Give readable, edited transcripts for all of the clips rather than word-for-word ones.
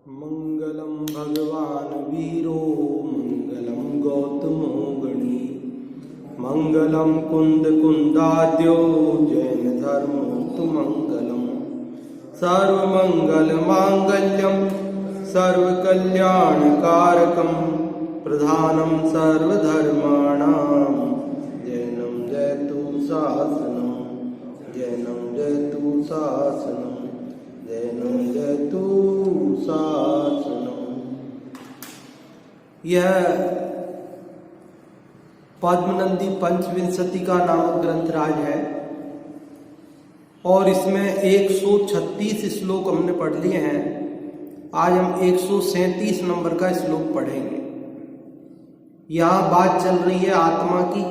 मंगलम भगवान वीरो मंगलम गौतमो गणी मंगलम कुंद कुंदाद्यो जैन धर्मोऽस्तु मंगलम सर्वमंगल मांगल्यम सर्वकल्याणकारकम प्रधानम सर्वधर्माणां जैनम जयतु शासनम जैनम जयतु शासनम जैनम जयतु शासनम। यह पद्मनंदी पंचविंशति का नामक ग्रंथराज है और इसमें 136 श्लोक हमने पढ़ लिए हैं। आज हम 137 नंबर का श्लोक पढ़ेंगे। यहाँ बात चल रही है आत्मा की।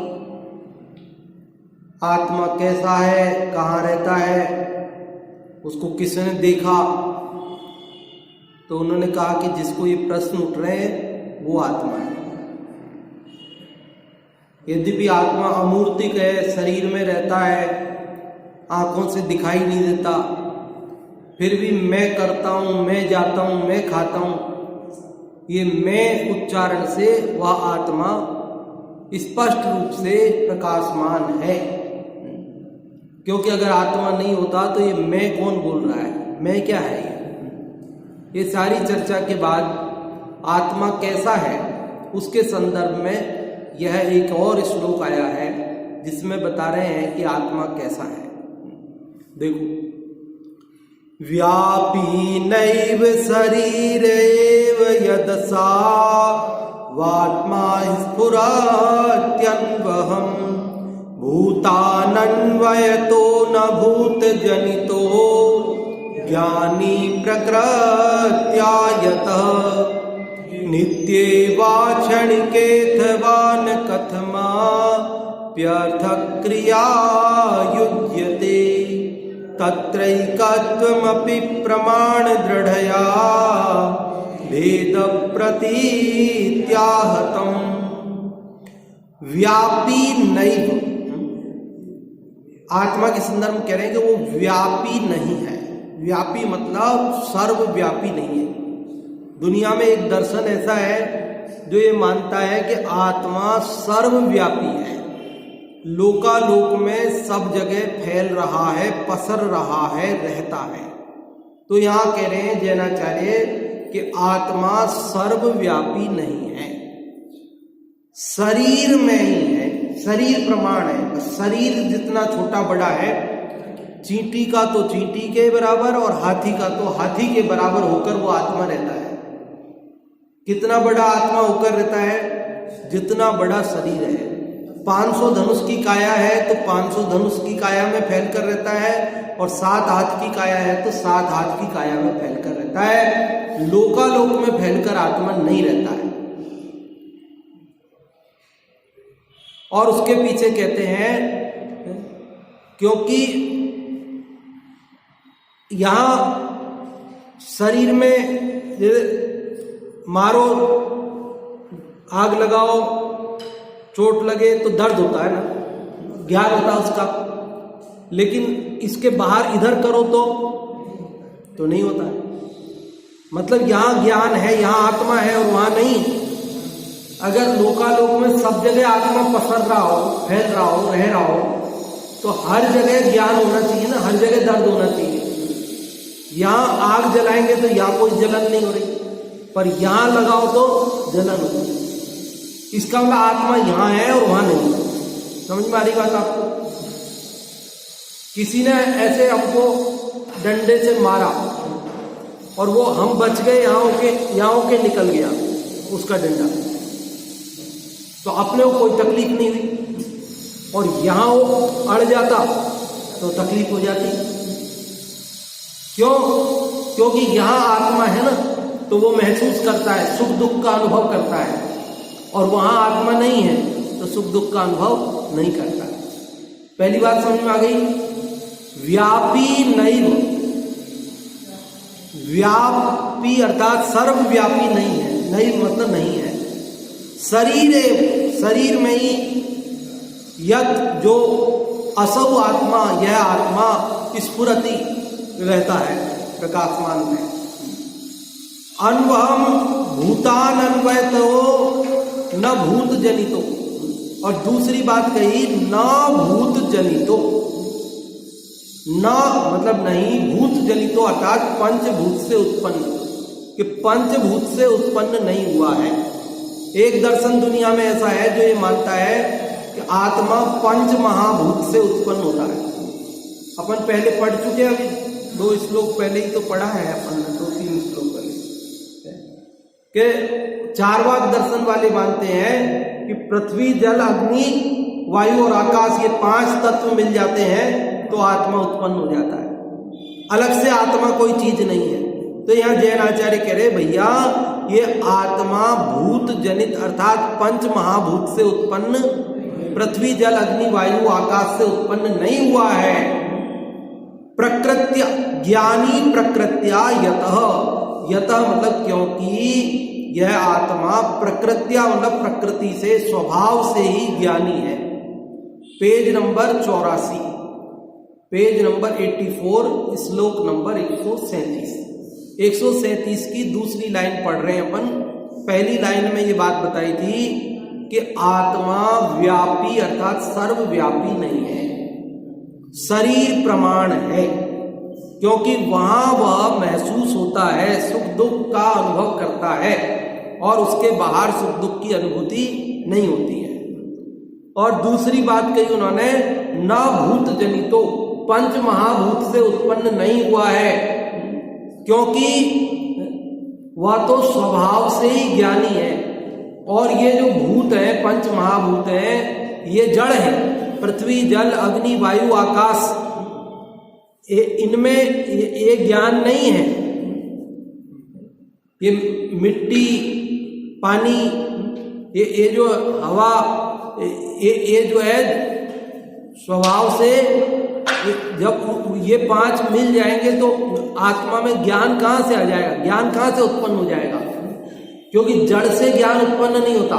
आत्मा कैसा है, कहाँ रहता है, उसको किसने देखा। तो उन्होंने कहा कि जिसको ये प्रश्न उठ रहे हैं वो आत्मा है। यद्यपि आत्मा अमूर्तिक है, शरीर में रहता है, आंखों से दिखाई नहीं देता, फिर भी मैं करता हूं, मैं जाता हूं, मैं खाता हूं, ये मैं उच्चारण से वह आत्मा स्पष्ट रूप से प्रकाशमान है। क्योंकि अगर आत्मा नहीं होता तो ये मैं कौन बोल रहा है, मैं क्या है। ये सारी चर्चा के बाद आत्मा कैसा है उसके संदर्भ में यह एक और श्लोक आया है जिसमें बता रहे हैं कि आत्मा कैसा है। देखो, व्यापी नैव शरीरेव यदसा वात्मा स्फुरत्यन्वहम् भूतानन्वयतो न भूतजनितो ज्ञानी प्रकृत्या यतः नित्येवाक्षणिकेऽथवा न कथमाप्यर्थक्रिया युज्यते तत्रैकत्वमपि प्रमाणदृढया भेदप्रतीत्याहतम्। व्यापी नैव, आत्मा के संदर्भ में कह रहे हैं कि वो व्यापी नहीं है। व्यापी मतलब सर्वव्यापी नहीं है। दुनिया में एक दर्शन ऐसा है जो ये मानता है कि आत्मा सर्वव्यापी है, लोकालोक में सब जगह फैल रहा है, पसर रहा है, रहता है। तो यहां कह रहे हैं जैनाचार्य कि आत्मा सर्वव्यापी नहीं है, शरीर में ही है। शरीर प्रमाण है, शरीर जितना छोटा बड़ा है, चींटी का तो चींटी के बराबर और हाथी का तो हाथी के बराबर होकर वो आत्मा रहता है। कितना बड़ा आत्मा होकर रहता है, जितना बड़ा शरीर है। 500 धनुष की काया है तो 500 धनुष की काया में फैल कर रहता है, और 7 हाथ की काया है तो 7 हाथ की काया में फैल कर रहता है। लोकालोक में फैलकर आत्मा नहीं रहता है। और उसके पीछे कहते हैं क्योंकि यहां शरीर में मारो, आग लगाओ, चोट लगे तो दर्द होता है ना, ज्ञान होता है उसका। लेकिन इसके बाहर इधर करो तो नहीं होता है। मतलब यहां ज्ञान है, यहां आत्मा है और वहां नहीं। अगर लोकालोक में सब जगह आत्मा पसर रहा हो, फैल रहा हो, रह रहा हो, तो हर जगह ज्ञान होना चाहिए ना, हर जगह दर्द होना चाहिए। यहां आग जलाएंगे तो यहां कोई जलन नहीं हो रही, पर यहां लगाओ तो जलन हो रही। इसका मतलब आत्मा यहां है और वहां नहीं। समझ में आ रही बात आपको? किसी ने ऐसे हमको डंडे से मारा और वो हम बच गए, यहां के निकल गया उसका डंडा, तो अपने को कोई तकलीफ नहीं हुई। और यहां वो अड़ जाता तो तकलीफ हो जाती। क्यों? क्योंकि यहां आत्मा है ना, तो वो महसूस करता है, सुख दुख का अनुभव करता है, और वहां आत्मा नहीं है तो सुख दुख का अनुभव नहीं करता। पहली बात समझ में आ गई। व्यापी नैव, व्यापी अर्थात सर्वव्यापी नहीं है। नहीं मतलब नहीं है। शरीर में ही यत जो असौ आत्मा, यह आत्मा स्फुरति रहता है प्रकाशमान में। अन्वहम भूतान अन्वयतो न भूत जनितो, और दूसरी बात कही न भूत जनितो, न मतलब नहीं, भूत जनितो अर्थात पंचभूत से उत्पन्न, कि पंचभूत से उत्पन्न नहीं हुआ है। एक दर्शन दुनिया में ऐसा है जो ये मानता है कि आत्मा पंच महाभूत से उत्पन्न होता है। अपन पहले पढ़ चुके हैं, अभी 2 श्लोक पहले ही तो पढ़ा है अपन ने, 2-3 श्लोक पहले, कि चारवाक दर्शन वाले मानते हैं कि पृथ्वी जल अग्नि वायु और आकाश, ये 5 तत्व मिल जाते हैं तो आत्मा उत्पन्न हो जाता है, अलग से आत्मा कोई चीज नहीं है। तो यहाँ जैन आचार्य कह रहे भैया ये आत्मा भूत जनित अर्थात पंच महाभूत से उत्पन्न, पृथ्वी जल अग्नि वायु आकाश से उत्पन्न नहीं हुआ है। प्रकृत्या ज्ञानी प्रकृत्या यतः, यतः मतलब क्योंकि यह आत्मा प्रकृत्या मतलब प्रकृति से स्वभाव से ही ज्ञानी है। पेज नंबर 84, पेज नंबर 84, श्लोक नंबर 137 की दूसरी लाइन पढ़ रहे हैं अपन। पहली लाइन में ये बात बताई थी कि आत्मा व्यापी अर्थात सर्वव्यापी नहीं है, शरीर प्रमाण है, क्योंकि वहां वह महसूस होता है, सुख दुख का अनुभव करता है और उसके बाहर सुख दुख की अनुभूति नहीं होती है। और दूसरी बात कही उन्होंने, न भूत जनितो, पंच महाभूत से उत्पन्न नहीं हुआ है, क्योंकि वह तो स्वभाव से ही ज्ञानी है। और ये जो भूत है, पंच महाभूत है, ये जड़ है, पृथ्वी जल अग्नि वायु आकाश, इनमें ये ज्ञान नहीं है। ये मिट्टी पानी, ये जो हवा, ये जो है स्वभाव से, जब ये 5 मिल जाएंगे तो आत्मा में ज्ञान कहां से आ जाएगा, ज्ञान कहां से उत्पन्न हो जाएगा, क्योंकि जड़ से ज्ञान उत्पन्न नहीं होता।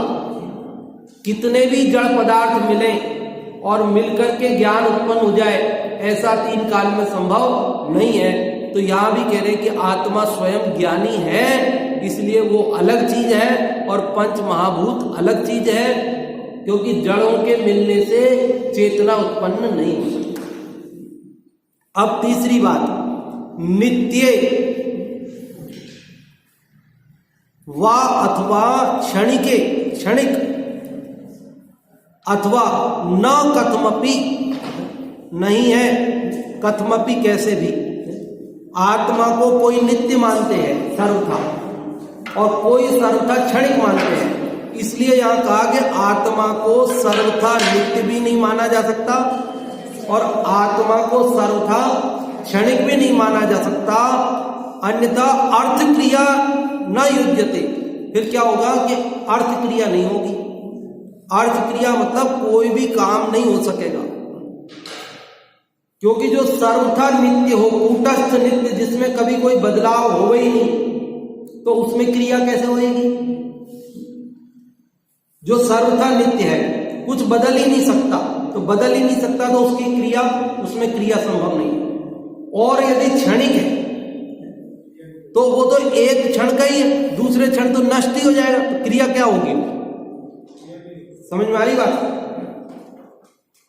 कितने भी जड़ पदार्थ मिले और मिलकर के ज्ञान उत्पन्न हो जाए, ऐसा 3 काल में संभव नहीं है। तो यहां भी कह रहे कि आत्मा स्वयं ज्ञानी है, इसलिए वो अलग चीज है और पंच महाभूत अलग चीज है, क्योंकि जड़ों के मिलने से चेतना उत्पन्न नहीं हो सकती। अब तीसरी बात, नित्य वा अथवा क्षणिके, क्षणिक अथवा न कथमपि, नहीं है कथमपि कैसे भी। आत्मा को कोई नित्य मानते हैं सर्वथा, और कोई सर्वथा क्षणिक मानते हैं। इसलिए यहां कहा कि आत्मा को सर्वथा नित्य भी नहीं माना जा सकता और आत्मा को सर्वथा क्षणिक भी नहीं माना जा सकता, अन्यथा अर्थ क्रिया न युज्यते। फिर क्या होगा कि अर्थ क्रिया नहीं होगी। अर्थ क्रिया मतलब कोई भी काम नहीं हो सकेगा, क्योंकि जो सर्वथा नित्य हो, कूटस्थ नित्य, जिसमें कभी कोई बदलाव हो ही नहीं, तो उसमें क्रिया कैसे होगी। जो सर्वथा नित्य है, कुछ बदल ही नहीं सकता, तो बदल ही नहीं सकता तो उसकी क्रिया, उसमें क्रिया संभव नहीं। और यदि क्षणिक है तो वो तो एक क्षण का ही है, दूसरे क्षण तो नष्ट ही हो जाएगा, तो क्रिया क्या होगी। समझ में आ रही बात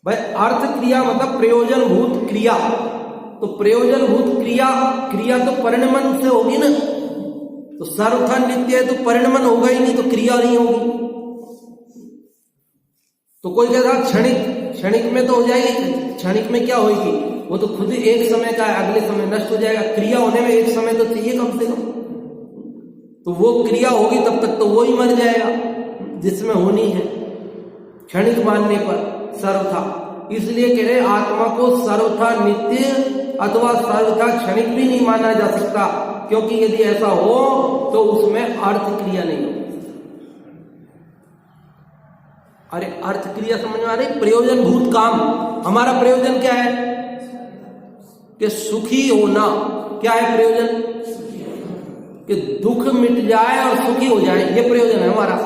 भाई। अर्थ क्रिया मतलब प्रयोजन भूत क्रिया, तो प्रयोजन भूत क्रिया, क्रिया तो परिणमन से होगी ना, तो सर्वथा नित्य है तो परिणमन होगा ही नहीं, तो क्रिया नहीं होगी। तो कोई कहता क्षणिक, क्षणिक में तो हो जाएगी, क्षणिक में क्या होगी, वो तो खुद एक समय का है, अगले समय नष्ट हो जाएगा। क्रिया होने में एक समय तो चाहिए कम से कम, तो वो क्रिया होगी तब तक तो वो ही मर जाएगा जिसमें होनी है, क्षणिक मानने पर सर्वथा। इसलिए कह रहे आत्मा को सर्वथा नित्य अथवा सर्वथा क्षणिक भी नहीं माना जा सकता, क्योंकि यदि ऐसा हो तो उसमें अर्थ क्रिया नहीं होगी। अरे अर्थ क्रिया समझ में आ रही। प्रयोजन भूत काम, हमारा प्रयोजन क्या है कि सुखी होना। क्या है प्रयोजन, कि दुख मिट जाए और सुखी हो जाए, ये प्रयोजन है हमारा।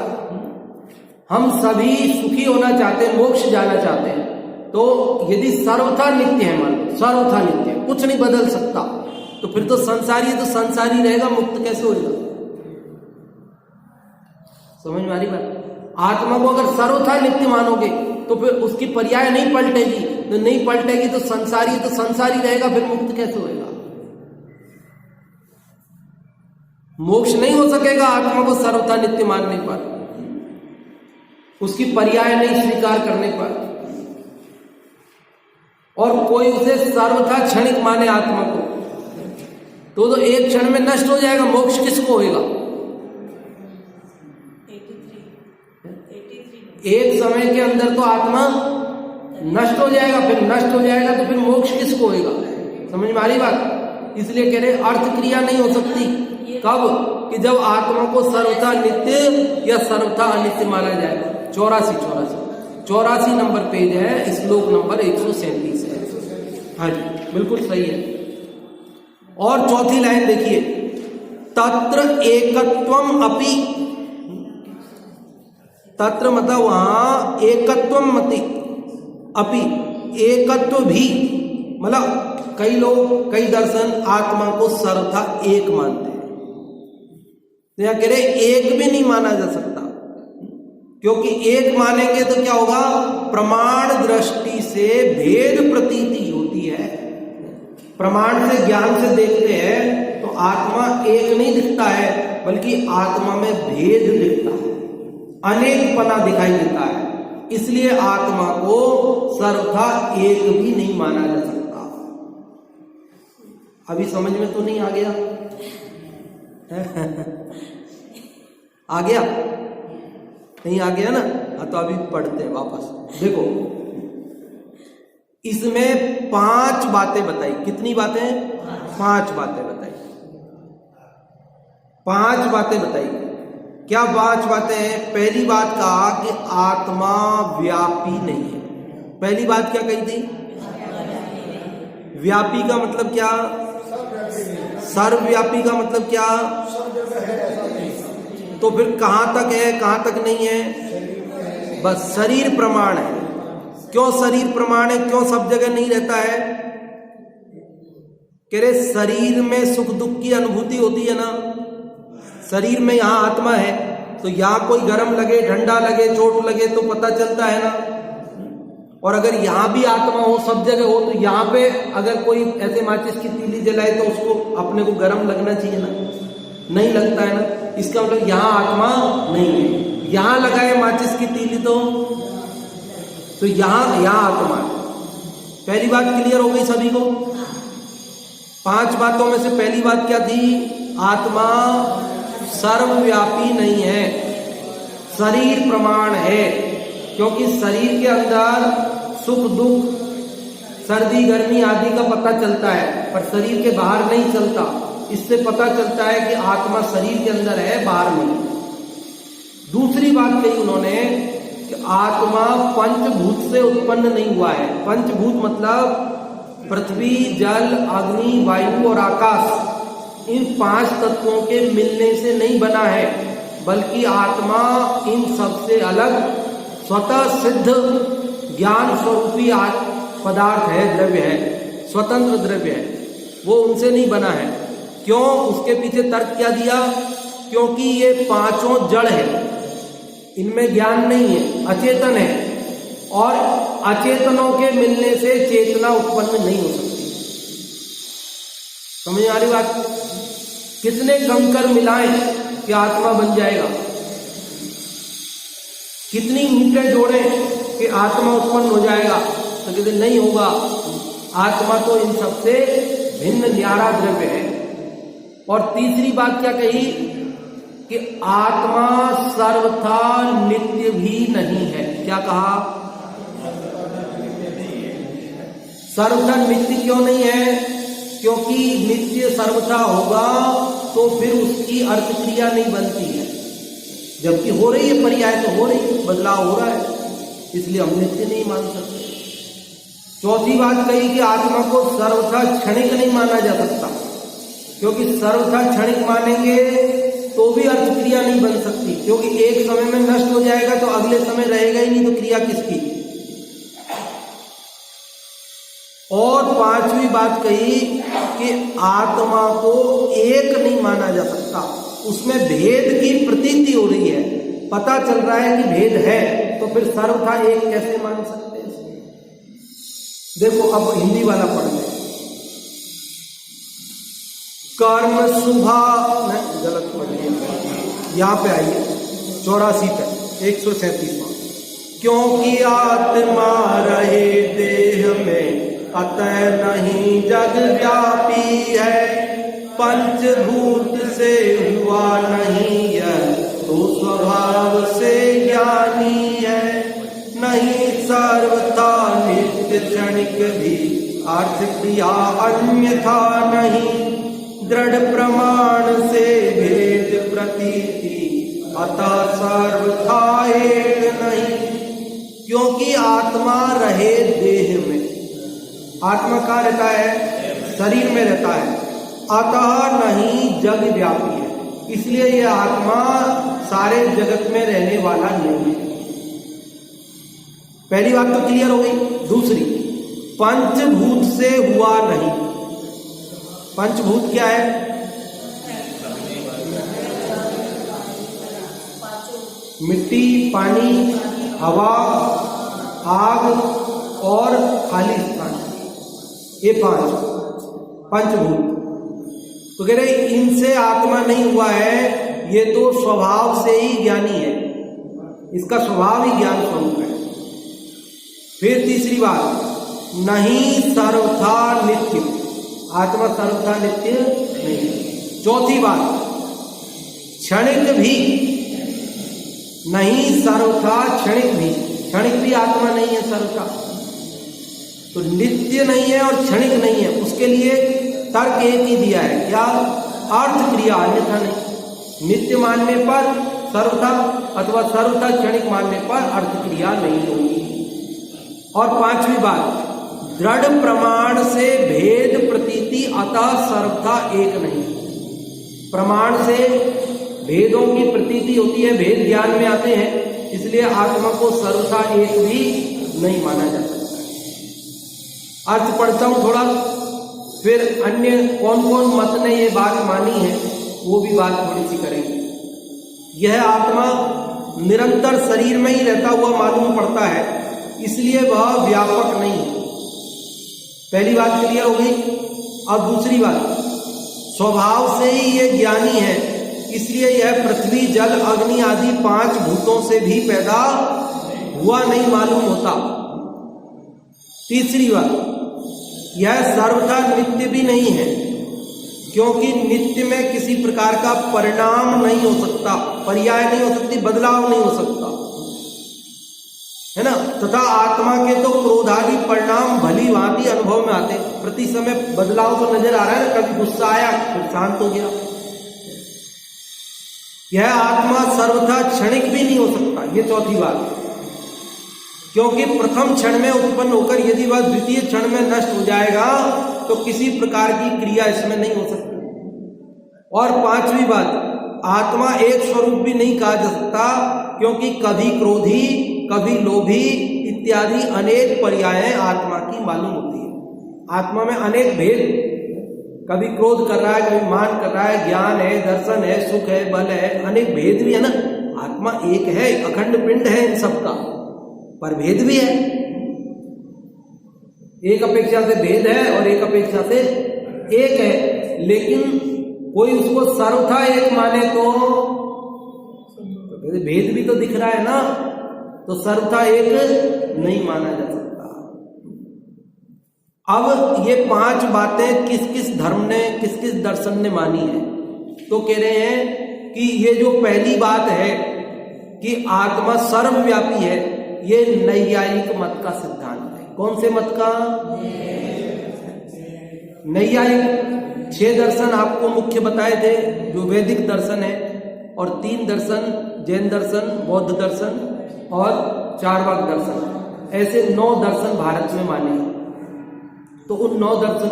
हम सभी सुखी होना चाहते हैं, मोक्ष जाना चाहते हैं। तो यदि सर्वथा नित्य है, मान लो सर्वथा नित्य, कुछ नहीं बदल सकता, तो फिर तो संसारी है तो संसारी रहेगा, मुक्त कैसे होगा। समझ में आ रही बात? आत्मा को अगर सर्वथा नित्य मानोगे तो फिर उसकी पर्याय नहीं पलटेगी, तो नहीं पलटेगी तो संसारी रहेगा, फिर मुक्त कैसे होएगा? मोक्ष नहीं हो सकेगा आत्मा को सर्वथा नित्य मानने पर, उसकी पर्याय नहीं स्वीकार करने पर। और कोई उसे सर्वथा क्षणिक माने आत्मा को, तो एक क्षण में नष्ट हो जाएगा, मोक्ष किसको होएगा? एक समय के अंदर तो आत्मा नष्ट हो जाएगा, फिर नष्ट हो जाएगा तो फिर मोक्ष किसको होएगा? समझ में आ रही बात? इसलिए कह रहे अर्थ क्रिया नहीं हो सकती। कब? कि जब आत्मा को सर्वथा नित्य या सर्वथा अनित्य माना जाएगा। 84 नंबर पेज है, श्लोक नंबर 137 है। हाँ जी, बिल्कुल सही है। और चौथी लाइन देखिए, तत्र एकत्वम अपि, तत्र मतलब वहां, एकत्वम मति अपि, एकत्व भी, मतलब कई लोग, कई दर्शन आत्मा को सर्वथा एक मानते हैं। तो यहां कह रहे एक भी नहीं माना जा सकता, क्योंकि एक मानेंगे तो क्या होगा? प्रमाण दृष्टि से भेद प्रतीति होती है। प्रमाण से, ज्ञान से देखते हैं तो आत्मा एक नहीं दिखता है, बल्कि आत्मा में भेद दिखता है, अनेकपना दिखाई देता है। इसलिए आत्मा को सर्वथा एक भी नहीं माना जा सकता। अभी समझ में तो नहीं आ गया? आ गया? नहीं आ गया ना? हाँ, तो अभी पढ़ते हैं वापस। देखो, इसमें 5 बातें बताई। कितनी बातें? 5 बातें बताई। 5 बातें बताई। क्या 5 बातें हैं? पहली बात कहा कि आत्मा व्यापी नहीं है। पहली बात क्या कही थी? व्यापी का मतलब क्या? सर्वव्यापी का मतलब क्या? तो फिर कहां तक है, कहां तक नहीं है? बस शरीर प्रमाण है। क्यों शरीर प्रमाण है? क्यों सब जगह नहीं रहता है? कह रहे शरीर में सुख दुख की अनुभूति होती है ना। शरीर में यहां आत्मा है, तो यहां कोई गर्म लगे, ठंडा लगे, चोट लगे तो पता चलता है ना। और अगर यहां भी आत्मा हो, सब जगह हो, तो यहां पे अगर कोई ऐसे माचिस की तीली जलाए तो उसको अपने को गर्म लगना चाहिए ना, नहीं लगता है ना। इसका मतलब यहां आत्मा नहीं है। यहां लगाए माचिस की तीली तो यहां आत्मा है। पहली बात क्लियर हो गई सभी को? 5 बातों में से पहली बात क्या थी? आत्मा सर्वव्यापी नहीं है, शरीर प्रमाण है। क्योंकि शरीर के अंदर सुख दुख, सर्दी गर्मी आदि का पता चलता है, पर शरीर के बाहर नहीं चलता। इससे पता चलता है कि आत्मा शरीर के अंदर है, बाहर नहीं। दूसरी बात कही उन्होंने कि आत्मा पंचभूत से उत्पन्न नहीं हुआ है। पंचभूत मतलब पृथ्वी, जल, अग्नि, वायु और आकाश, इन 5 तत्वों के मिलने से नहीं बना है, बल्कि आत्मा इन सबसे अलग स्वतः सिद्ध ज्ञान स्वरूपी पदार्थ है, द्रव्य है, स्वतंत्र द्रव्य है। वो उनसे नहीं बना है। क्यों? उसके पीछे तर्क क्या दिया? क्योंकि ये 5 जड़ है, इनमें ज्ञान नहीं है, अचेतन है, और अचेतनों के मिलने से चेतना उत्पन्न नहीं हो सकती। समझ आ रही बात? कितने कंकर मिलाएं कि आत्मा बन जाएगा? कितनी ईंटें जोड़ें कि आत्मा उत्पन्न हो जाएगा? तो कहते नहीं होगा। आत्मा तो इन सबसे भिन्न न्यारा द्रव्य है। और तीसरी बात क्या कही? कि आत्मा सर्वथा नित्य भी नहीं है। क्या कहा? सर्वथा नित्य क्यों नहीं है? क्योंकि नित्य सर्वथा होगा तो फिर उसकी अर्थ क्रिया नहीं बनती है। जबकि हो रही है पर्याय, तो हो रही है, बदलाव हो रहा है, इसलिए हम नित्य नहीं मान सकते। चौथी बात कही कि आत्मा को सर्वथा क्षणिक नहीं माना जा सकता, क्योंकि सर्वथा क्षणिक मानेंगे तो भी अर्थ क्रिया नहीं बन सकती, क्योंकि एक समय में नष्ट हो जाएगा तो अगले समय रहेगा ही नहीं, तो क्रिया किसकी? और 5वीं बात कही कि आत्मा को एक नहीं माना जा सकता, उसमें भेद की प्रतीति हो रही है। पता चल रहा है कि भेद है, तो फिर सर्वथा एक कैसे मान सकते हैं? देखो अब हिंदी वाला पढ़ ले। कर्म शुभा, नहीं गलत पढ़ लिया, यहां पे आइए 84 पे 137वां। क्योंकि आत्मा रहे देह में अतः नहीं जग व्यापी है, पंचभूत से हुआ नहीं यह तो स्वभाव से ज्ञानी है। नहीं सर्वथा नित्य क्षणिक भी अर्थ क्रिया अन्यथा नहीं, दृढ़ प्रमाण से भेद प्रतीति अतः सर्वथा एक नहीं। क्योंकि आत्मा रहे देह में, आत्मा कहाँ रहता है? शरीर में रहता है, अतः नहीं जग व्यापी है, इसलिए यह आत्मा सारे जगत में रहने वाला नहीं है। पहली बात तो क्लियर हो गई। दूसरी, पंचभूत से हुआ नहीं। पंचभूत क्या है? मिट्टी, पानी, हवा, आग और खाली स्थान, ये पांच पंचभूत। तो कह रहे इनसे आत्मा नहीं हुआ है, ये तो स्वभाव से ही ज्ञानी है, इसका स्वभाव ही ज्ञान स्वरूप है। फिर तीसरी बात, नहीं सर्वथा नित्य, आत्मा सर्वथा नित्य नहीं। चौथी बात, क्षणिक भी नहीं सर्वथा क्षणिक भी, क्षणिक भी आत्मा नहीं है सर्वथा। तो नित्य नहीं है और क्षणिक नहीं है, उसके लिए तर्क एक ही दिया है, क्या? अर्थ क्रिया अन्यथा नहीं। नित्य मानने पर सर्वथा अथवा सर्वथा क्षणिक मानने पर अर्थ क्रिया नहीं होगी। और पांचवी बात, दृढ़ प्रमाण से भेद प्रतीति अतः सर्वथा एक नहीं। प्रमाण से भेदों की प्रतीति होती है, भेद ज्ञान में आते हैं, इसलिए आत्मा को सर्वथा एक भी नहीं माना जा सकता। अर्थ पढ़ता हूं थोड़ा, फिर अन्य कौन कौन मत ने ये बात मानी है वो भी बात थोड़ी सी करेंगे। यह आत्मा निरंतर शरीर में ही रहता हुआ मालूम पड़ता है, इसलिए वह व्यापक नहीं है। पहली बात क्लियर हो गई। अब दूसरी बात, स्वभाव से ही ये ज्ञानी है, इसलिए यह पृथ्वी, जल, अग्नि आदि पांच भूतों से भी पैदा हुआ नहीं मालूम होता। तीसरी बात, यह सर्वथा नित्य भी नहीं है, क्योंकि नित्य में किसी प्रकार का परिणाम नहीं हो सकता, पर्याय नहीं हो सकती, बदलाव नहीं हो सकता, है ना। तथा आत्मा के तो क्रोधादि परिणाम भली भांति अनुभव में आते, प्रति समय बदलाव तो नजर आ रहा है ना, कभी गुस्सा आया फिर शांत हो गया। यह आत्मा सर्वथा क्षणिक भी नहीं हो सकता, ये चौथी बात, क्योंकि प्रथम क्षण में उत्पन्न होकर यदि वह द्वितीय क्षण में नष्ट हो जाएगा तो किसी प्रकार की क्रिया इसमें नहीं हो सकती। और पांचवी बात, आत्मा एक स्वरूप भी नहीं कहा जा सकता, क्योंकि कभी क्रोधी, कभी लोभी इत्यादि अनेक पर्याय आत्मा की मालूम होती है। आत्मा में अनेक भेद, कभी क्रोध कर रहा है, कभी मान कर रहा है, ज्ञान है, दर्शन है, सुख है, बल है, अनेक भेद भी है ना। आत्मा एक है, अखंड पिंड है इन सबका, पर भेद भी है। एक अपेक्षा से भेद है और एक अपेक्षा से एक है, लेकिन कोई उसको सर्वथा एक माने तो भेद भी तो दिख रहा है ना, तो सर्वथा एक नहीं माना जा सकता। अब ये पांच बातें किस किस धर्म ने, किस किस दर्शन ने मानी है? तो कह रहे हैं कि ये जो पहली बात है कि आत्मा सर्वव्यापी है, ये नैयायिक मत का सिद्धांत है। कौन से मत का? नैयायिक। 6 दर्शन आपको मुख्य बताए थे, जो वैदिक दर्शन है, और 3 दर्शन जैन दर्शन, बौद्ध दर्शन और चार्वाक दर्शन, ऐसे 9 दर्शन भारत में माने। तो उन 9 दर्शन,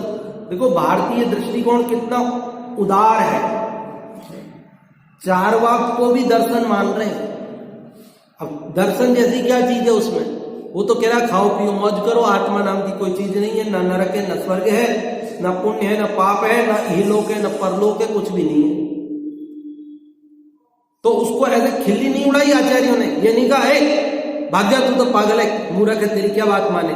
देखो भारतीय दृष्टिकोण कितना उदार है, चार्वाक को भी दर्शन मान रहे हैं। अब दर्शन जैसी क्या चीज है उसमें? वो तो कह रहा खाओ पियो मौज करो, आत्मा नाम की कोई चीज नहीं है, ना नरक है, न स्वर्ग है, न पुण्य है, न पाप है, न इहलोक है, न परलोक है, कुछ भी नहीं है। तो उसको ऐसे खिल्ली नहीं उड़ाई आचार्यों ने, ये नहीं कहा है भाग जा तू तो पागल है, मूर्ख है, तेरी क्या बात माने,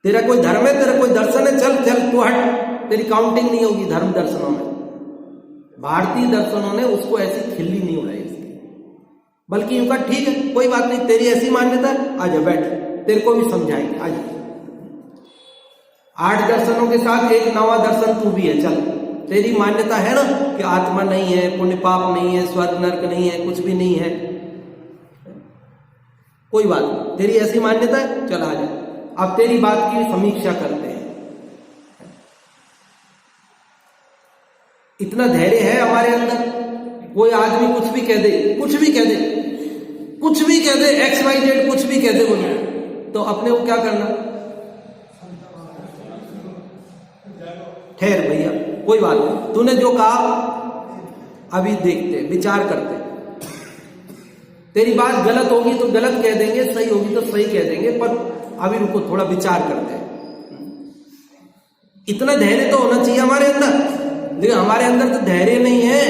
तेरा कोई धर्म है, तेरा कोई दर्शन है, चल चल तू हट, तेरी काउंटिंग नहीं होगी धर्म दर्शनों में। भारतीय दर्शनों ने उसको ऐसी खिल्ली नहीं उड़ाई इसकी, बल्कि यूं कहा ठीक है कोई बात नहीं, तेरी ऐसी मान्यता है, आजा बैठ, तेरे को भी समझाएंगे, आजा। 8 दर्शनों के साथ एक 9वां दर्शन तू भी है, चल तेरी मान्यता है ना कि आत्मा नहीं है, पुण्य पाप नहीं है, स्वर्ग नरक नहीं है, कुछ भी नहीं है, कोई बात नहीं, तेरी ऐसी मान्यता है, चल आजा। अब तेरी बात की समीक्षा करते हैं। इतना धैर्य है हमारे अंदर, कोई आदमी कुछ भी कह दे, कुछ भी कह दे, कुछ भी कह दे, XYZ कुछ भी कह दे बोले, तो अपने को क्या करना, ठहर भैया कोई बात नहीं, तूने जो कहा अभी देखते विचार करते, तेरी बात गलत होगी तो गलत कह देंगे, सही होगी तो सही कह देंगे, पर अभी रुको थोड़ा विचार करते हैं। इतना धैर्य तो होना चाहिए हमारे अंदर, लेकिन हमारे अंदर तो धैर्य नहीं है।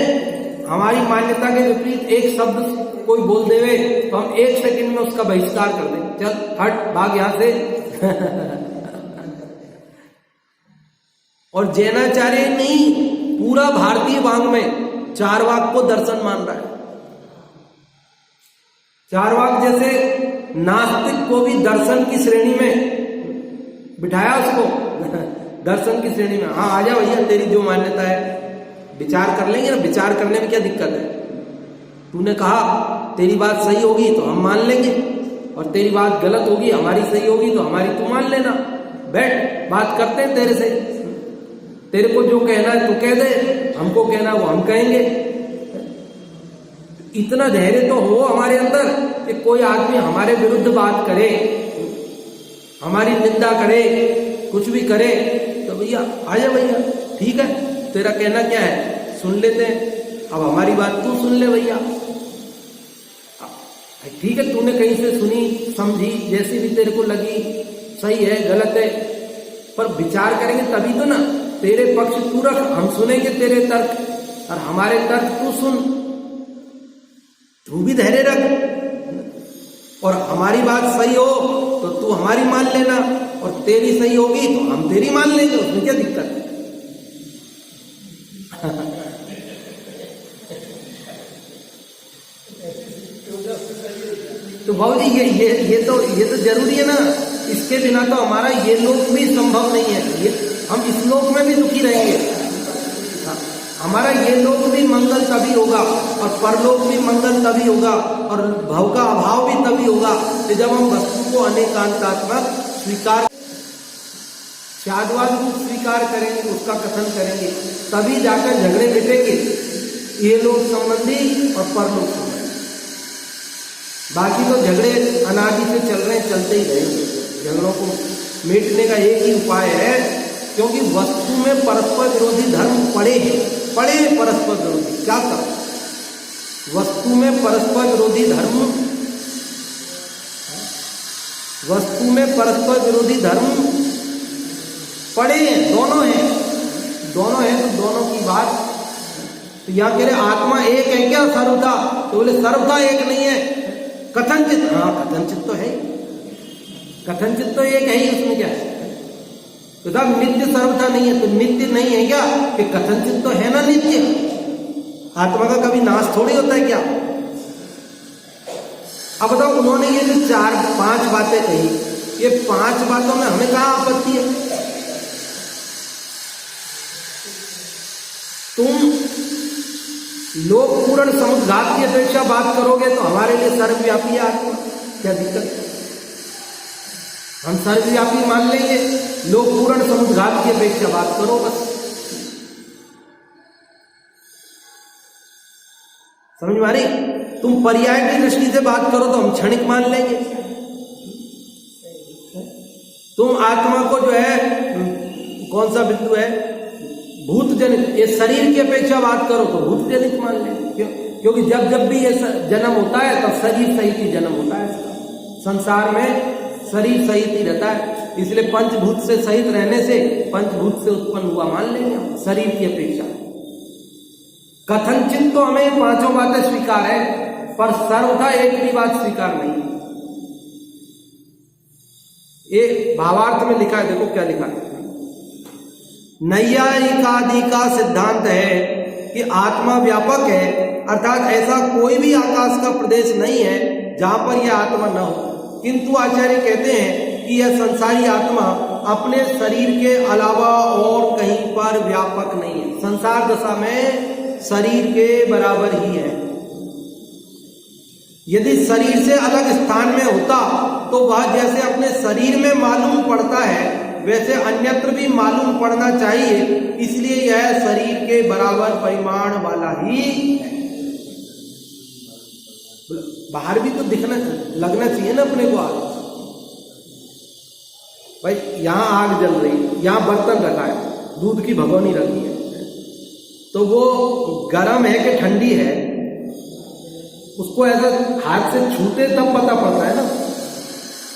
हमारी मान्यता के विपरीत एक शब्द कोई बोल देवे तो हम 1 सेकंड में उसका बहिष्कार कर दें, चल हट भाग यहां से और जैनाचार्य नहीं, पूरा भारतीय वाङ्मय चारवाक को दर्शन मान रहा है। चारवाक जैसे नास्तिक को भी दर्शन की श्रेणी में बिठाया, उसको दर्शन की श्रेणी में, हाँ आजा भैया तेरी जो मान्यता है विचार कर लेंगे ना, विचार करने में क्या दिक्कत है, तूने कहा तेरी बात सही होगी तो हम मान लेंगे, और तेरी बात गलत होगी, हमारी सही होगी तो हमारी तू मान लेना, बैठ बात करते हैं तेरे से, तेरे को जो कहना है तू कह दे, हमको कहना है वो हम कहेंगे। इतना धैर्य तो हो हमारे अंदर कि कोई आदमी हमारे विरुद्ध बात करे, हमारी निंदा करे, कुछ भी करे तो भैया आजा भैया ठीक है, तेरा कहना क्या है सुन लेते हैं, अब हमारी बात तू सुन ले भैया, ठीक है तूने कहीं से सुनी समझी, जैसी भी तेरे को लगी, सही है गलत है, पर विचार करेंगे तभी तो ना, तेरे पक्ष तू रख, हम सुनेंगे तेरे तर्क, और हमारे तर्क तू सुन, तू भी धैर्य रख, और हमारी बात सही हो तो तू हमारी मान लेना, और तेरी सही होगी तो हम तेरी मान लेंगे, उसमें क्या दिक्कत है तो भाऊ जी ये तो जरूरी है ना, इसके बिना तो हमारा ये लोक भी संभव नहीं है, ये हम इस लोक में भी दुखी रहेंगे, हमारा ये लोक भी मंगल तभी होगा और परलोक भी मंगल तभी होगा, और भव का अभाव भी तभी होगा कि जब हम वस्तु को अनेकांतात्मक स्वीकार, शादवाद रूप स्वीकार करेंगे, उसका कथन करेंगे, तभी जाकर झगड़े मिटेंगे, ये लोक संबंधी और परलोक संबंधी। बाकी तो झगड़े अनादि से चल रहे हैं, चलते ही रहेंगे। झगड़ों को मिटने का एक ही उपाय है, क्योंकि वस्तु में परस्पर विरोधी धर्म पड़े परस्पर विरोधी, क्या कर वस्तु में परस्पर विरोधी धर्म, वस्तु में परस्पर विरोधी धर्म पड़े हैं, दोनों हैं तो दोनों की बात, तो या कह रहे आत्मा एक है क्या सर्वथा, तो बोले सर्वथा एक नहीं है, कथनचित, हाँ कथनचित तो है, कथनचित तो एक है ही, उसमें क्या है, तो साहब नित्य सर्वथा नहीं है, तो नित्य नहीं है क्या कि कथनचित तो है ना नित्य, आत्मा का कभी नाश थोड़ी होता है क्या। अब बताओ उन्होंने ये जो 4-5 बातें कही, ये 5 बातों में हमें कहाँ आपत्ति है, तुम लोक पूर्ण समुद्घात की अपेक्षा बात करोगे तो हमारे लिए सर्वव्यापी है आत्मा, क्या दिक्कत है, हम सर्वव्यापी मान लेंगे, लोक पूर्ण समुद्घात की अपेक्षा बात करो बस, समझ में आ रही, तुम पर्याय की दृष्टि से बात करो तो हम क्षणिक मान लेंगे, तुम आत्मा को जो है कौन सा बिंदु है भूत जनित, ये शरीर की अपेक्षा बात करो तो भूत जनित मान लेंगे, क्यों, क्योंकि जब भी ये जन्म होता है तब शरीर सहित ही जन्म होता है, संसार में शरीर सहित ही रहता है, इसलिए पंचभूत से सहित रहने से पंचभूत से उत्पन्न हुआ मान लेंगे शरीर की अपेक्षा। कथनचित तो हमें पांचों बातें स्वीकार है, पर सर्वथा एक भी बात स्वीकार नहीं। ये भावार्थ में लिखा है, देखो क्या लिखा है। नैयायिकादि का सिद्धांत है कि आत्मा व्यापक है, अर्थात ऐसा कोई भी आकाश का प्रदेश नहीं है जहां पर यह आत्मा न हो। किंतु आचार्य कहते हैं कि यह संसारी आत्मा अपने शरीर के अलावा और कहीं पर व्यापक नहीं है, संसार दशा में शरीर के बराबर ही है। यदि शरीर से अलग स्थान में होता तो वह जैसे अपने शरीर में मालूम पड़ता है वैसे अन्यत्र भी मालूम पड़ना चाहिए, इसलिए यह शरीर के बराबर परिमाण वाला ही है। बाहर भी तो दिखना लगना चाहिए ना अपने को। आग, भाई यहां आग जल रही, यहां बर्तन रखा है, दूध की भगोनी रखी है, तो वो गर्म है कि ठंडी है, उसको ऐसे हाथ से छूते तब पता पड़ता है ना।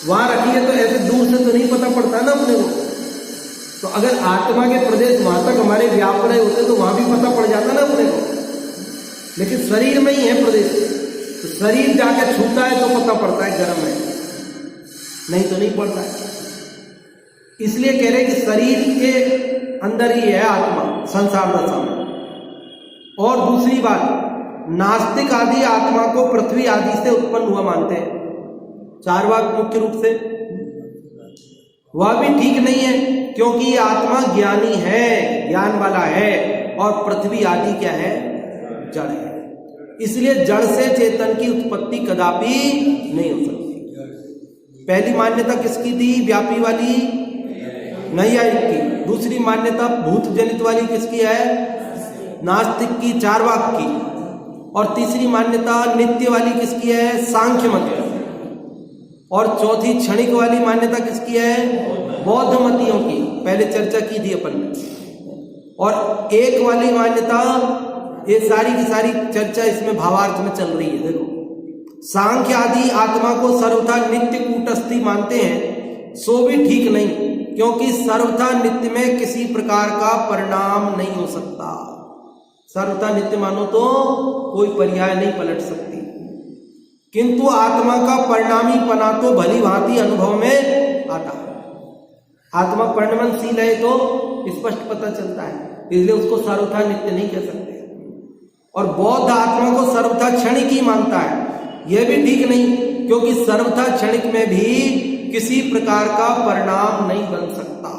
वहां रखी है तो ऐसे दूर से तो नहीं पता पड़ता ना अपने को। तो अगर आत्मा के प्रदेश वहां तक हमारे व्याप रहे होते तो वहां भी पता पड़ जाता ना अपने को, लेकिन शरीर में ही है प्रदेश, तो शरीर जाके छूता है तो पता पड़ता है गर्म है, नहीं तो नहीं पड़ता है। इसलिए कह रहे कि शरीर के अंदर ही है आत्मा संसार दशा में। और दूसरी बात, नास्तिक आदि आत्मा को पृथ्वी आदि से उत्पन्न हुआ मानते हैं, चार बात मुख्य रूप से। वह भी ठीक नहीं है, क्योंकि आत्मा ज्ञानी है, ज्ञान वाला है, और पृथ्वी आदि क्या है, जड़ है। इसलिए जड़ से चेतन की उत्पत्ति कदापि नहीं हो सकती। पहली मान्यता किसकी थी, व्यापी वाली, नैयायिक की। दूसरी मान्यता भूत जनित वाली किसकी है, नास्तिक की, चार्वाक की। और तीसरी मान्यता नित्य वाली किसकी है, सांख्य मत की। और चौथी क्षणिक वाली मान्यता किसकी है, बौद्ध मतियों की, पहले चर्चा की थी अपन ने। और एक वाली मान्यता, ये सारी की सारी चर्चा इसमें भावार्थ में चल रही है। देखो, सांख्य आदि आत्मा को सर्वथा नित्य कूटस्थी मानते हैं, सो भी ठीक नहीं, क्योंकि सर्वथा नित्य में किसी प्रकार का परिणाम नहीं हो सकता। सर्वथा नित्य मानो तो कोई पर्याय नहीं पलट सकती, किंतु आत्मा का परिणामीपना तो भली भांति अनुभव में आता है। आत्मा परिणमनशील है तो स्पष्ट पता चलता है, इसलिए उसको सर्वथा नित्य नहीं कह सकते। और बौद्ध आत्मा को सर्वथा क्षणिक ही मानता है, यह भी ठीक नहीं, क्योंकि सर्वथा क्षणिक में भी किसी प्रकार का परिणाम नहीं बन सकता,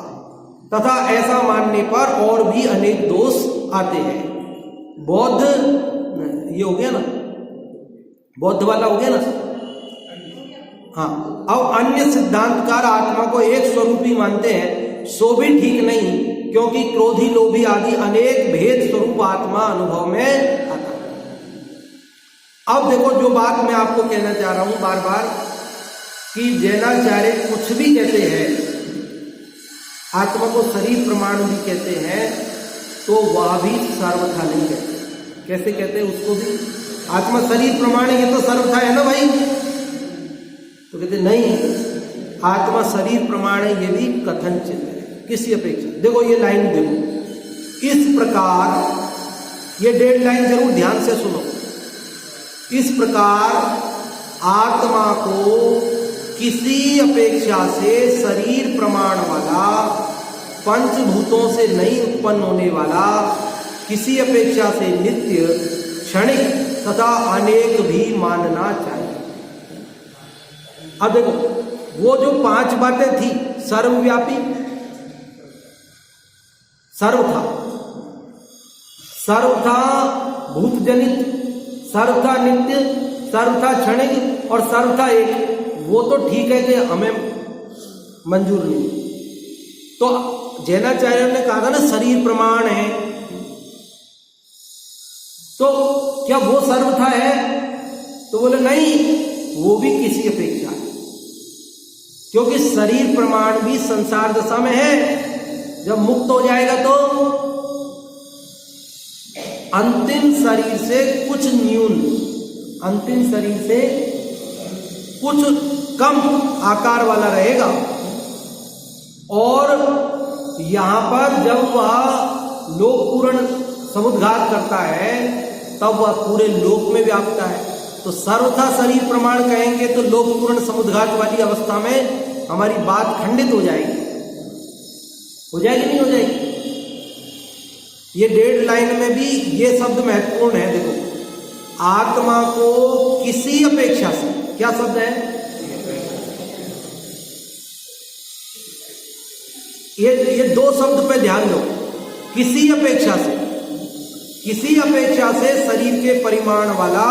तथा ऐसा मानने पर और भी अनेक दोष आते हैं। बौद्ध ये हो गया ना, बौद्ध वाला हो गया ना। हाँ, अब अन्य सिद्धांतकार आत्मा को एक स्वरूपी मानते हैं, सो भी ठीक नहीं, क्योंकि क्रोधी लोभी आदि अनेक भेद स्वरूप आत्मा अनुभव में आता है। अब देखो, जो बात मैं आपको कहना चाह रहा हूं बार बार, कि जैनाचार्य कुछ भी कहते हैं, आत्मा को शरीर प्रमाण भी कहते हैं, तो वह भी सर्वथा नहीं कहते। कैसे कहते हैं उसको भी, आत्मा शरीर प्रमाण है, ये तो सर्वथा है ना भाई, तो कहते नहीं, आत्मा शरीर प्रमाण है, ये भी कथनचित है किसी अपेक्षा। देखो ये लाइन देखो, इस प्रकार, ये डेढ़ लाइन जरूर ध्यान से सुनो। इस प्रकार आत्मा को किसी अपेक्षा से शरीर प्रमाण वाला, पंचभूतों से नहीं उत्पन्न होने वाला, किसी अपेक्षा से नित्य, क्षणिक तथा अनेक भी मानना चाहिए। अब देखो, वो जो पांच बातें थी, सर्वव्यापी, सर्वथा, सर्वथा भूतजनित, सर्वथा नित्य, सर्वथा क्षणिक और सर्वथा एक, वो तो ठीक है कि हमें मंजूर नहीं। तो जैनाचार्यों ने कहा था ना शरीर प्रमाण है, तो क्या वो सर्वथा है? तो बोले नहीं, वो भी किसी अपेक्षा है, क्योंकि शरीर प्रमाण भी संसार दशा में है। जब मुक्त हो जाएगा तो अंतिम शरीर से कुछ न्यून, अंतिम शरीर से कुछ कम आकार वाला रहेगा। और यहां पर जब वह लोक पूर्ण समुद्घात करता है तब वह पूरे लोक में व्यापता है। तो सर्वथा शरीर प्रमाण कहेंगे तो लोक पूर्ण समुद्घात वाली अवस्था में हमारी बात खंडित हो जाएगी। नहीं हो जाएगी? ये 1.5 लाइन में भी ये शब्द महत्वपूर्ण है। देखो, आत्मा को किसी अपेक्षा से, क्या शब्द है ये 2 शब्द पे ध्यान दो। किसी अपेक्षा से, किसी अपेक्षा से शरीर के परिमाण वाला,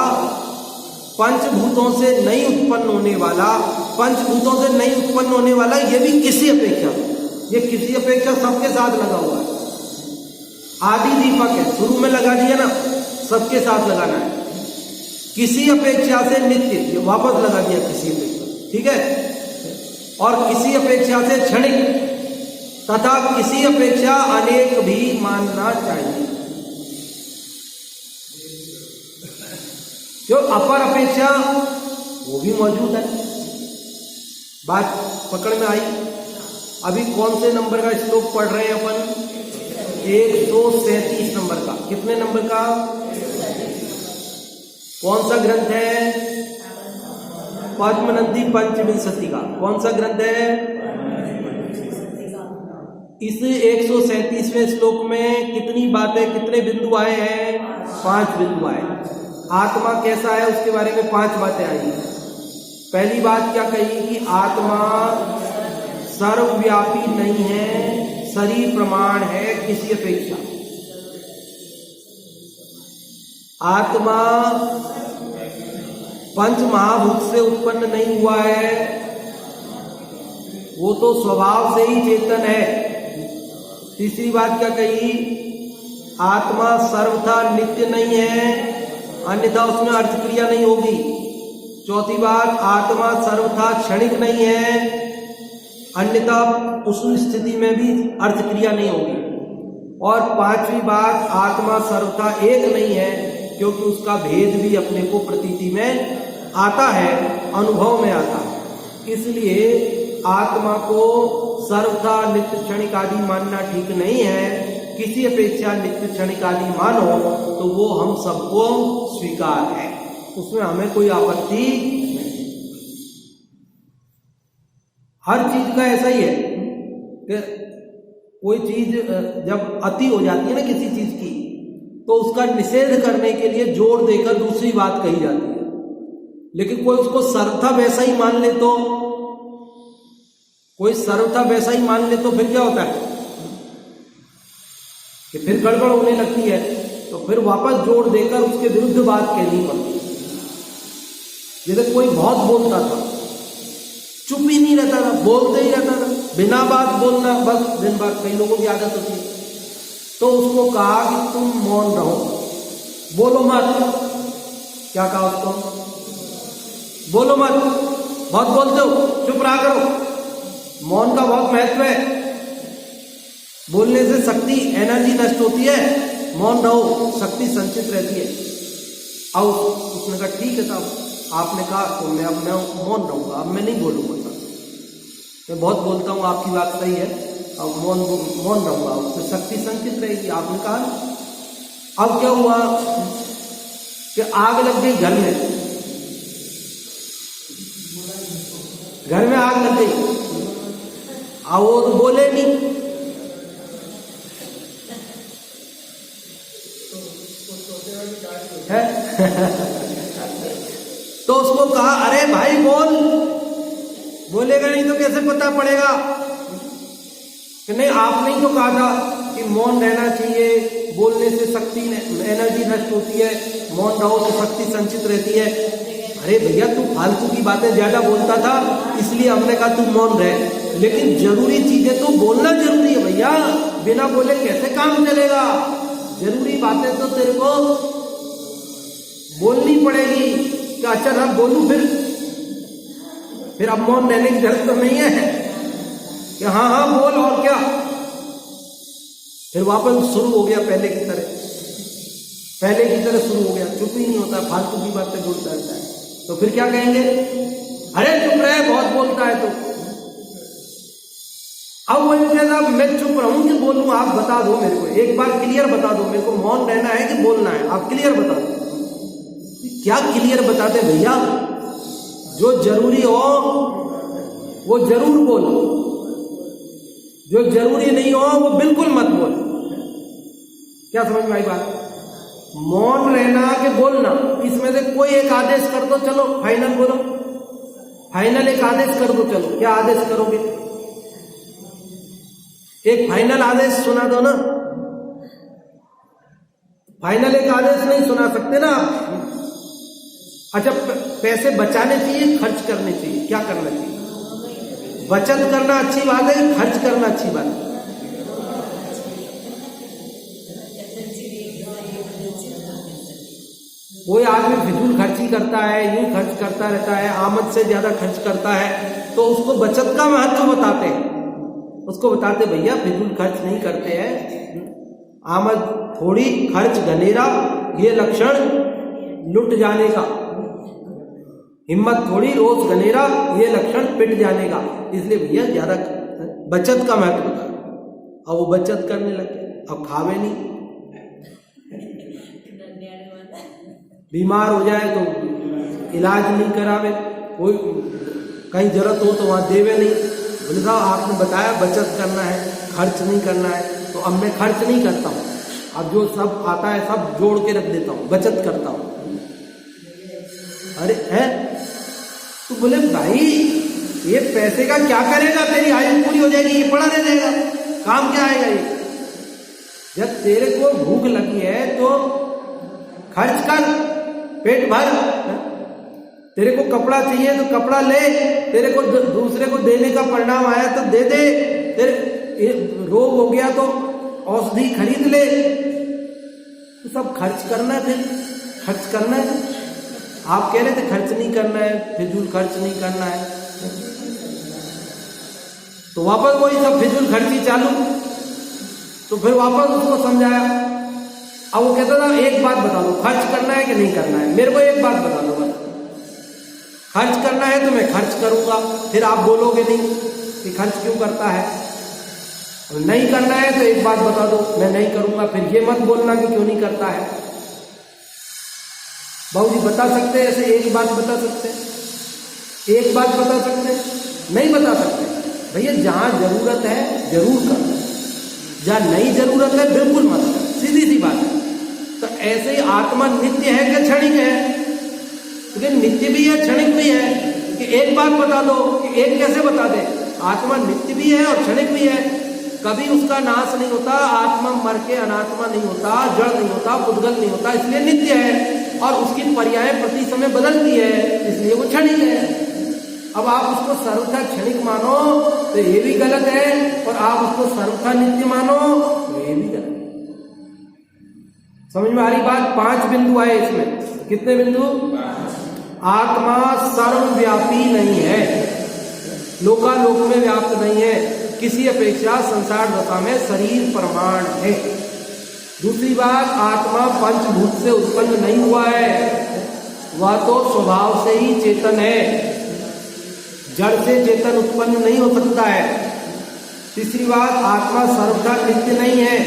पंचभूतों से नहीं उत्पन्न होने वाला, पंचभूतों से नहीं उत्पन्न होने वाला, ये भी किसी अपेक्षा से। ये किसी अपेक्षा सबके साथ लगा हुआ है। आदि दीपक है, शुरू में लगा दिया ना, सबके साथ लगाना है। किसी अपेक्षा से नित्य, ये वापस लगा दिया किसी अपेक्षा, ठीक है। और किसी अपेक्षा से क्षणिक तथा किसी अपेक्षा अनेक भी मानना चाहिए। जो अपर अपेक्षा वो भी मौजूद है। बात पकड़ में आई? अभी कौन से नंबर का श्लोक पढ़ रहे हैं अपन? 137 नंबर का। कितने नंबर का? कौन सा ग्रंथ है? पद्मनंदी पंचविंशति का। कौन सा ग्रंथ है? इस 137वें श्लोक में कितनी बातें, कितने बिंदु आए हैं? 5 बिंदु आए। आत्मा कैसा है उसके बारे में 5 बातें आई। पहली बात क्या कही कि आत्मा सर्वव्यापी नहीं है, शरीर प्रमाण है किसी अपेक्षा। आत्मा पंच महाभूत से उत्पन्न नहीं हुआ है, वो तो स्वभाव से ही चेतन है। तीसरी बात क्या कही? आत्मा सर्वथा नित्य नहीं है, अन्यथा उसमें अर्थ क्रिया नहीं होगी। चौथी बात, आत्मा सर्वथा क्षणिक नहीं है, अन्यथा उस स्थिति में भी अर्थ क्रिया नहीं होगी। और 5वीं बात, आत्मा सर्वथा एक नहीं है, क्योंकि उसका भेद भी अपने को प्रतीति में आता है, अनुभव में आता है। इसलिए आत्मा को सर्वथा नित्य क्षणिक आदि मानना ठीक नहीं है। किसी अपेक्षा नित्य क्षणिक आदि मानो तो वो हम सबको स्वीकार है, उसमें हमें कोई आपत्ति नहीं। हर चीज का ऐसा ही है कि कोई चीज जब अति हो जाती है ना किसी चीज की, तो उसका निषेध करने के लिए जोर देकर दूसरी बात कही जाती है। लेकिन कोई उसको सर्वथा वैसा ही मान ले तो, कोई सर्वथा वैसा ही मान ले तो फिर क्या होता है कि फिर गड़बड़ होने लगती है। तो फिर वापस जोर देकर उसके विरुद्ध बात कहनी पड़ती है। जैसे कोई बहुत बोलता था, चुप ही नहीं रहता था, बोलते ही रहता था, बिना बात बोलना, बस दिन बात। कई लोगों की आदत होती है। तो उसको कहा कि तुम मौन रहो, बोलो मत। क्या कहा उसको? बोलो मत, बहुत बोलते हो, चुप रहा करो। मौन का बहुत महत्व है। बोलने से शक्ति, एनर्जी नष्ट होती है। मौन रहो, शक्ति संचित रहती है। अब उसने कहा ठीक है साहब, आपने कहा तो मैं अब मौन रहूंगा, अब मैं नहीं बोलूंगा साहब, मैं बहुत बोलता हूँ, आपकी बात सही है, अब मौन रहूंगा, उससे शक्ति संचित रहेगी। आपने कहा। अब क्या हुआ कि आग लग गई घर में, घर में आग लग गई। अब वो तो बोले नहीं, है तो उसको कहा अरे भाई बोल, बोलेगा नहीं तो कैसे पता पड़ेगा कि नहीं, आपने ही तो कहा था कि मौन रहना चाहिए, बोलने से शक्ति, एनर्जी नष्ट होती है, मौन रहो तो शक्ति संचित रहती है। अरे भैया तू फालतू की बातें ज्यादा बोलता था, इसलिए हमने कहा तू मौन रहे। लेकिन जरूरी चीजें तो बोलना जरूरी है भैया, बिना बोले कैसे काम चलेगा? जरूरी बातें तो तेरे को बोलनी पड़ेगी। कि अच्छा ना बोलूं फिर अब मौन रहने की जरूरत तो नहीं है कि हाँ हाँ बोल, और क्या। फिर वापस शुरू हो गया पहले की तरह शुरू हो गया, चुप ही नहीं होता, फालतू की बातें बोलता रहता है। तो फिर क्या कहेंगे? अरे चुप रहे, बहुत बोलता है। अब वही कहता मैं चुप रहूं कि बोलूं, आप बता दो मेरे को, एक बार क्लियर बता दो मेरे को, मौन रहना है कि बोलना है, आप क्लियर बता दो। क्या क्लियर बताते भैया, जो जरूरी हो वो जरूर बोलो, जो जरूरी नहीं हो वो बिल्कुल मत बोलो। क्या समझ में आई बात? मौन रहना कि बोलना, इसमें से कोई एक आदेश कर दो, चलो फाइनल बोलो, फाइनल एक आदेश कर दो, चलो क्या आदेश करोगे? एक फाइनल आदेश सुना दो ना। फाइनल एक आदेश नहीं सुना सकते ना आप। अच्छा, पैसे बचाने चाहिए, खर्च करने चाहिए, क्या करना चाहिए? बचत करना अच्छी बात है, खर्च करना अच्छी बात है? कोई आदमी फिजूल खर्ची करता है, यूं खर्च करता रहता है, आमद से ज्यादा खर्च करता है, तो उसको बचत का महत्व बताते हैं। उसको बताते भैया फिजूल खर्च नहीं करते हैं, आमद थोड़ी खर्च घनेरा, ये लक्षण लुट जाने का, हिम्मत थोड़ी रोज घनेरा, ये लक्षण पिट जाने का। इसलिए भैया ज्यादा बचत का महत्व बता। अब वो बचत करने लगे, अब खावे नहीं, बीमार हो जाए तो इलाज नहीं करावे, कोई कहीं जरूरत हो तो वहां देवे नहीं। बोले साहब आपने बताया बचत करना है, खर्च नहीं करना है, तो अब मैं खर्च नहीं करता हूँ, अब जो सब आता है सब जोड़ के रख देता हूँ, बचत करता हूँ। अरे है तो बोले भाई ये पैसे का क्या करेगा, तेरी आयु पूरी हो जाएगी, ये पड़ा रह जाएगा, काम क्या आएगा ये? जब तेरे को भूख लगी है तो खर्च कर, पेट भर। तेरे को कपड़ा चाहिए तो कपड़ा ले, तेरे को दूसरे को देने का परिणाम आया तो दे दे, तेरे रोग हो गया तो औषधि खरीद ले। तो सब खर्च करना है, फिर खर्च करना है। आप कह रहे थे खर्च नहीं करना है, फिजूल खर्च नहीं करना है, तो वापस वही सब फिजूल खर्ची चालू। तो फिर वापस उसको समझाया। अब वो कहता था एक बात बता दो, खर्च करना है कि नहीं करना है, मेरे को एक बात बता दो बस। खर्च करना है तो मैं खर्च करूंगा, फिर आप बोलोगे नहीं कि खर्च क्यों करता है। और नहीं करना है तो एक बात बता दो, मैं नहीं करूंगा, फिर ये मत बोलना कि क्यों नहीं करता है। बाबूजी बता सकते हैं ऐसे, एक बात बता सकते हैं, एक बात बता सकते हैं? नहीं बता सकते भैया। जहां जरूरत है जरूर कर, जहां नहीं जरूरत है बिल्कुल मत कर, सीधी सी बात है। तो ऐसे ही आत्मा नित्य है कि क्षणिक है? क्योंकि नित्य भी है क्षणिक भी है। कि एक बात बता दो, कि एक कैसे बता दे? आत्मा नित्य भी है और क्षणिक भी है, कभी उसका नाश नहीं होता। आत्मा मर के अनात्मा नहीं होता, जड़ नहीं होता, पुद्गल नहीं होता, इसलिए नित्य है। और उसकी पर्याय प्रति समय बदलती है, इसलिए वो क्षणिक है। अब आप उसको सर्वथा क्षणिक मानो तो ये भी गलत है, और आप उसको सर्वथा नित्य मानो तो ये भी गलत है। समझ में आ रही बात? 5 बिंदु आए इसमें। कितने बिंदु? आत्मा सर्वव्यापी नहीं है, लोकालोक में व्याप्त नहीं है, किसी अपेक्षा संसार दशा में शरीर प्रमाण है। दूसरी बात, आत्मा पंचभूत से उत्पन्न नहीं हुआ है, वह तो स्वभाव से ही चेतन है, जड़ से चेतन उत्पन्न नहीं हो सकता है। तीसरी बात, आत्मा सर्वथा नित्य नहीं है,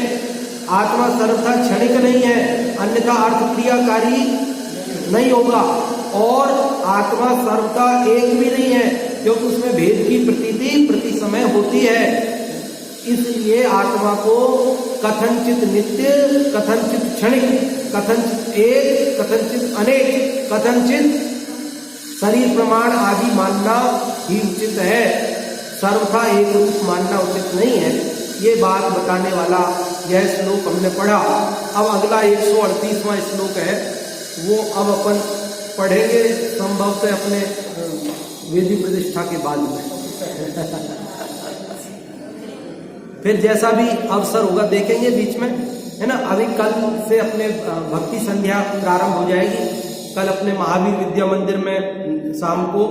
आत्मा सर्वथा क्षणिक नहीं है, अन्यथा अर्थ क्रियाकारी नहीं होगा। और आत्मा सर्वथा एक भी नहीं है, क्योंकि उसमें भेद की प्रतीति प्रति समय होती है। इसलिए आत्मा को कथनचित नित्य, कथनचित क्षणिक, कथनचित एक, कथनचित अनेक, कथनचित शरीर प्रमाण आदि मानना ही उचित है, सर्वथा एक रूप मानना उचित नहीं है। ये बात बताने वाला यह श्लोक हमने पढ़ा। अब अगला 138वां श्लोक है, वो अब अपन पढ़ेंगे संभवतः अपने वेदी प्रतिष्ठा के बाद में। फिर जैसा भी अवसर होगा देखेंगे बीच में, है ना। अभी कल से अपने भक्ति संध्या प्रारंभ हो जाएगी। कल अपने महावीर विद्या मंदिर में शाम को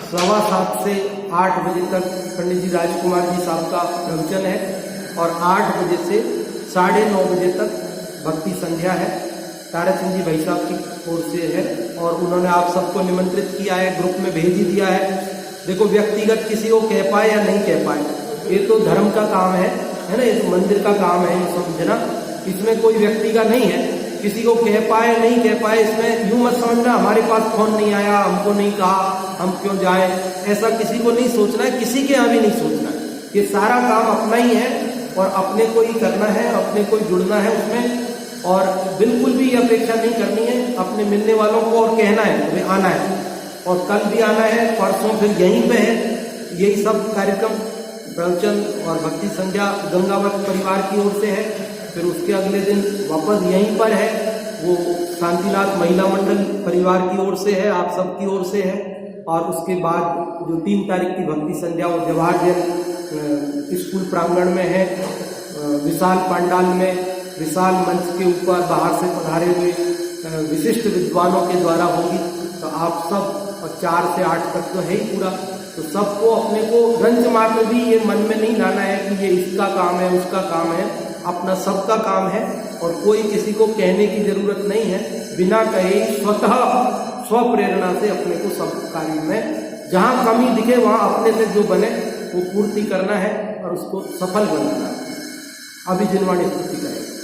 7:15 से 8 बजे तक पंडित जी राजकुमार जी साहब का प्रवचन है, और 8 बजे से 9:30 बजे तक भक्ति संध्या है। ताराचंद जी भाई साहब की ओर से है, और उन्होंने आप सबको निमंत्रित किया है, ग्रुप में भेज ही दिया है। देखो व्यक्तिगत किसी को कह पाए या नहीं कह पाए, ये तो धर्म का काम है ना, ये तो मंदिर का काम है, ये समझना। इसमें कोई व्यक्ति का नहीं है, किसी को कह पाए नहीं कह पाए, इसमें यूं मत समझना हमारे पास फोन नहीं आया, हमको नहीं कहा, हम क्यों जाए, ऐसा किसी को नहीं सोचना है, किसी के यहाँ भी नहीं सोचना है। ये सारा काम अपना ही है और अपने को ही करना है, अपने को ही जुड़ना है उसमें, और बिल्कुल भी ये अपेक्षा नहीं करनी है अपने मिलने वालों को और कहना है वे आना है, और कल भी आना है, परसों फिर यहीं पे है। यही सब कार्यक्रम प्रवचन और भक्ति संध्या गंगावत परिवार की ओर से है। फिर उसके अगले दिन वापस यहीं पर है, वो शांतिनाथ महिला मंडल परिवार की ओर से है, आप सब की ओर से है। और उसके बाद जो 3 तारीख की भक्ति संध्या वो जवाहर जैन स्कूल प्रांगण में है, विशाल पंडाल में, विशाल मंच के ऊपर बाहर से पधारे हुए विशिष्ट विद्वानों के द्वारा होगी। तो आप सब, और 4 से 8 तक तो है ही पूरा, तो सबको अपने को रंज मात्र भी ये मन में नहीं लाना है कि ये इसका काम है उसका काम है, अपना सबका काम है, और कोई किसी को कहने की जरूरत नहीं है। बिना कहे स्वतः स्व प्रेरणा से अपने को सब कार्य में जहाँ कमी दिखे वहाँ अपने से जो बने वो पूर्ति करना है और उसको सफल बनाना है। अभी जिनवाणी स्तुति करें।